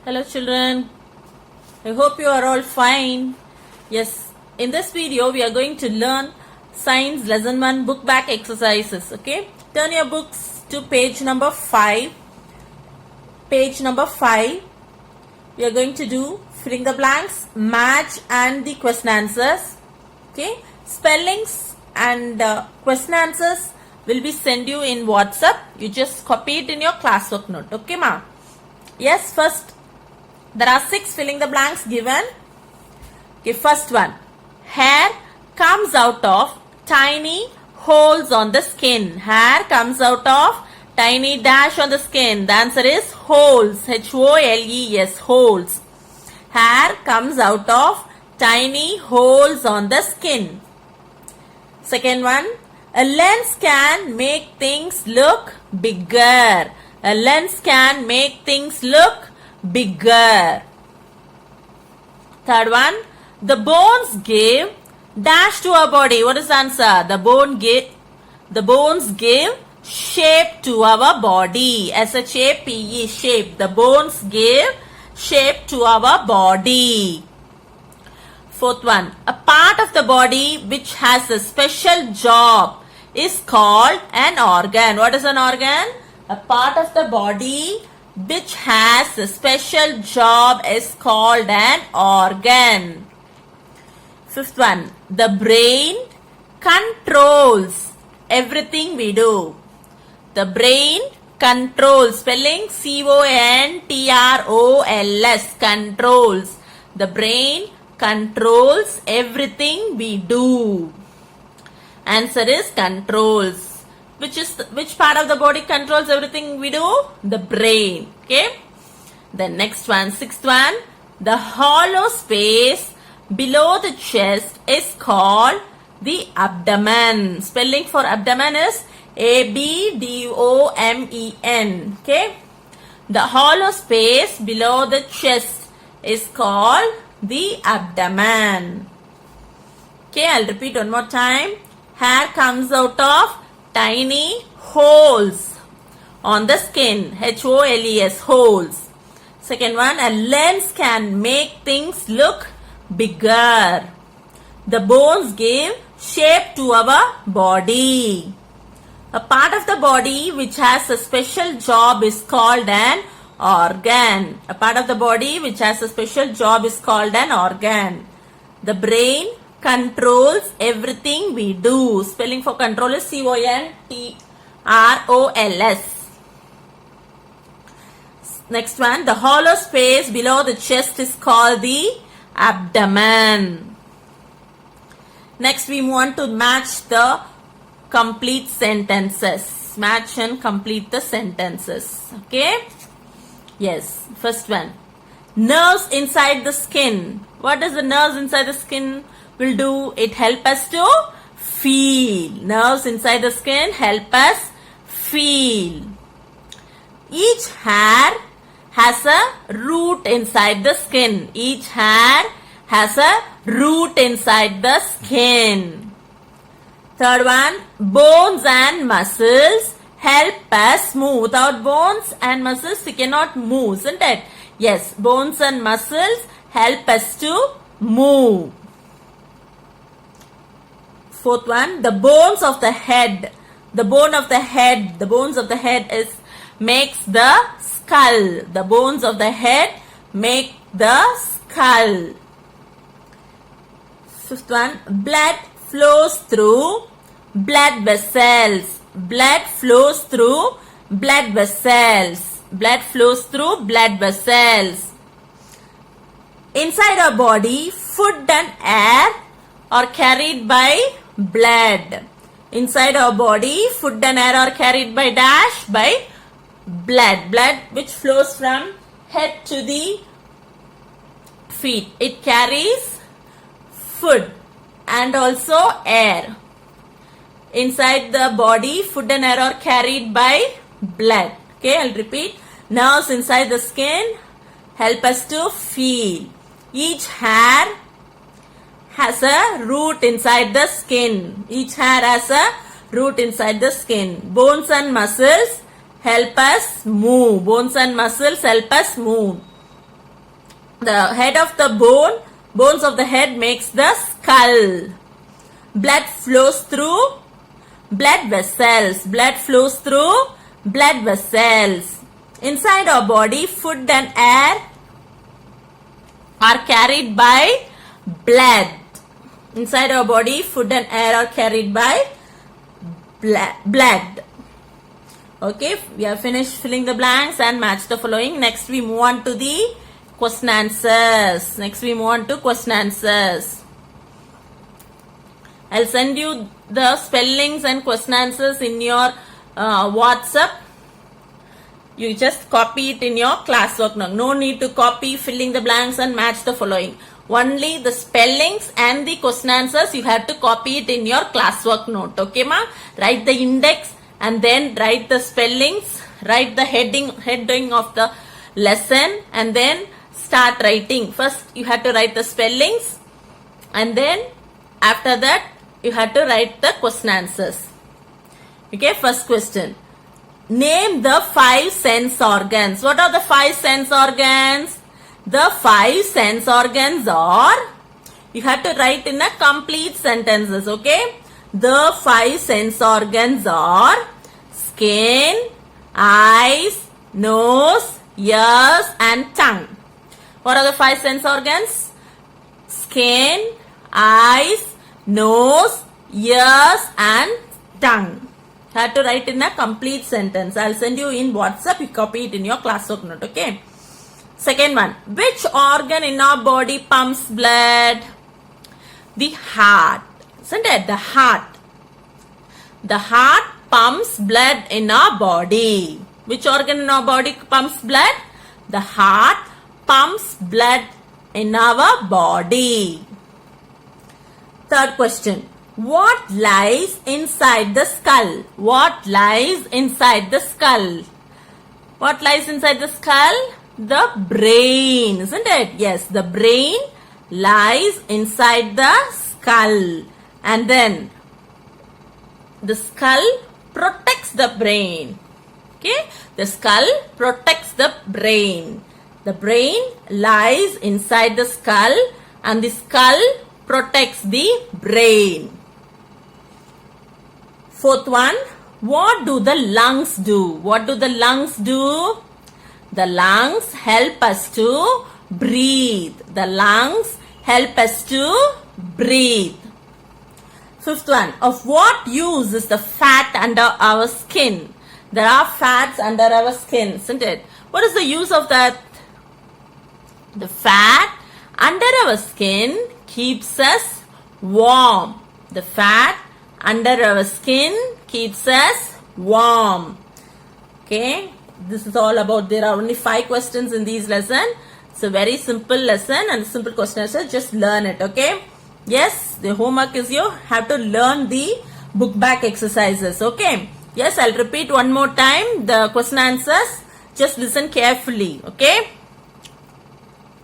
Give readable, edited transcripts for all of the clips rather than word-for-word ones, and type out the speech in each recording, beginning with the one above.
Hello children, I hope you are all fine. Yes, in this video we are going to learn Science Lesson 1 book back exercises. Okay, turn your books to page number 5. Page number 5, we are going to do filling the blanks, match and the question answers. Okay, spellings and question answers will be sent you in WhatsApp. You just copy it in your classwork note. Okay ma? Yes, first there are 6 filling the blanks given. Okay, first one. Hair comes out of tiny holes on the skin. Hair comes out of tiny dash on the skin. The answer is holes. H-O-L-E-S. Holes. Hair comes out of tiny holes on the skin. Second one. A lens can make things look bigger. A lens can make things look bigger. Third one. The bones give dash to our body. What is the answer? The bones give shape to our body. S-H-A-P-E. Shape. The bones give shape to our body. Fourth one. A part of the body which has a special job is called an organ. What is an organ? A part of the body which has a special job is called an organ. Fifth one. The brain controls everything we do. The brain controls. Spelling C-O-N-T-R-O-L-S. Controls. The brain controls everything we do. Answer is controls. Which part of the body controls everything we do? The brain. Okay. The next one, sixth one. The hollow space below the chest is called the abdomen. Spelling for abdomen is A-B-D-O-M-E-N. Okay. The hollow space below the chest is called the abdomen. Okay, I'll repeat one more time. Hair comes out of tiny holes on the skin. H-O-L-E-S. Holes. Second one, a lens can make things look bigger. The bones give shape to our body. A part of the body which has a special job is called an organ. A part of the body which has a special job is called an organ. The brain controls everything we do. Spelling for control is C-O-N-T-R-O-L-S. Next one, the hollow space below the chest is called the abdomen. Next we want to match the complete sentences. Match and complete the sentences. Okay? Yes. First one. Nerves inside the skin. What does the nerves inside the skin will do? It help us to feel. Nerves inside the skin help us feel. Each hair has a root inside the skin. Each hair has a root inside the skin. Third one, bones and muscles help us move. Without bones and muscles, we cannot move, isn't it? Yes, bones and muscles help us to move. Fourth one, the bones of the head. The bones of the head makes the skull. The bones of the head make the skull. Fifth one, blood flows through blood vessels. Blood flows through blood vessels. Blood flows through blood vessels. Inside our body, food and air are carried by blood. Inside our body, food and air are carried by dash, by blood. Blood which flows from head to the feet. It carries food and also air. Inside the body, food and air are carried by blood. Okay, I'll repeat. Nerves inside the skin help us to feel. Each hair has a root inside the skin. Each hair has a root inside the skin. Bones and muscles help us move. Bones and muscles help us move. The head of the bones of the head makes the skull. Blood flows through blood vessels. Blood flows through blood vessels. Inside our body, food and air are carried by blood. Inside our body, food and air are carried by blood. Okay, we have finished filling the blanks and match the following. Next we move on to the question answers. I'll send you the spellings and question answers in your WhatsApp. You just copy it in your classwork now. No need to copy, filling the blanks and match the following. Only the spellings and the question answers you have to copy it in your classwork note. Okay, ma? Write the index and then write the spellings. Write the heading of the lesson and then start writing. First you have to write the spellings and then after that you have to write the question answers. Okay, first question. Name the 5 sense organs. What are the 5 sense organs? The 5 sense organs are, you have to write in a complete sentences, okay? The 5 sense organs are skin, eyes, nose, ears and tongue. What are the 5 sense organs? Skin, eyes, nose, ears and tongue. Have to write in a complete sentence. I'll send you in WhatsApp. You copy it in your classwork note. Okay. Second one. Which organ in our body pumps blood? The heart. Isn't it? The heart. The heart pumps blood in our body. Which organ in our body pumps blood? The heart pumps blood in our body. Third question. What lies inside the skull? What lies inside the skull? What lies inside the skull? The brain, isn't it? Yes, the brain lies inside the skull. And then the skull protects the brain. Okay? The skull protects the brain. The brain lies inside the skull and the skull protects the brain. Fourth one, what do the lungs do? What do the lungs do? The lungs help us to breathe. The lungs help us to breathe. Fifth one, of what use is the fat under our skin? There are fats under our skin, isn't it? What is the use of that? The fat under our skin keeps us warm. The fat under our skin keeps us warm. Okay, this is all about, there are only 5 questions in these lesson. It's a very simple lesson and simple question answer. Just learn it. Okay, yes, the homework is you have to learn the book back exercises. Okay, yes, I'll repeat one more time the question answers. Just listen carefully. Okay,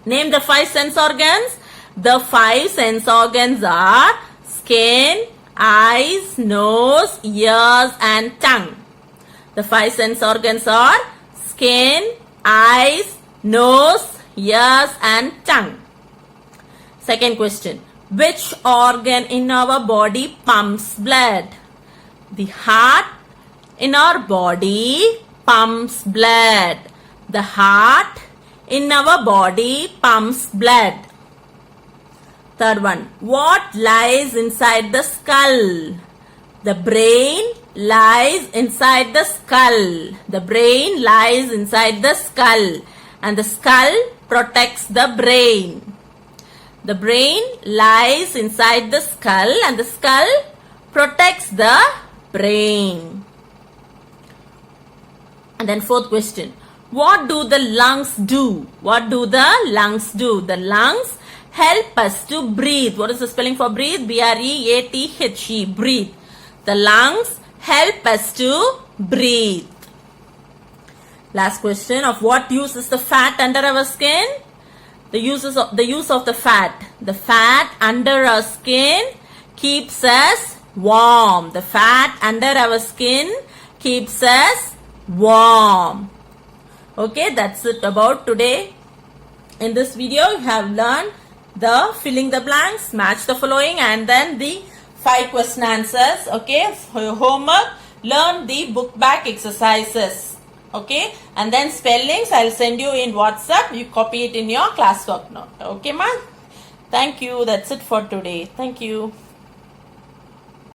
name the 5 sense organs. The 5 sense organs are skin, eyes, nose, ears and tongue. The 5 sense organs are skin, eyes, nose, ears and tongue. Second question. Which organ in our body pumps blood? The heart in our body pumps blood. The heart in our body pumps blood. Third one. What lies inside the skull? The brain lies inside the skull. The brain lies inside the skull. And the skull protects the brain. The brain lies inside the skull and the skull protects the brain. And then fourth question. What do the lungs do? What do the lungs do? The lungs help us to breathe. What is the spelling for breathe? B-R-E-A-T-H-E. Breathe. The lungs help us to breathe. Last question. Of what use is the fat under our skin? The use of the fat. The fat under our skin keeps us warm. The fat under our skin keeps us warm. Okay, that's it about today In this video, you have learned the filling the blanks, match the following, and then the 5 question answers. Okay, for your homework, learn the book back exercises. Okay, and then spellings I'll send you in WhatsApp. You copy it in your classwork note. Okay, ma? Thank you. That's it for today. Thank you.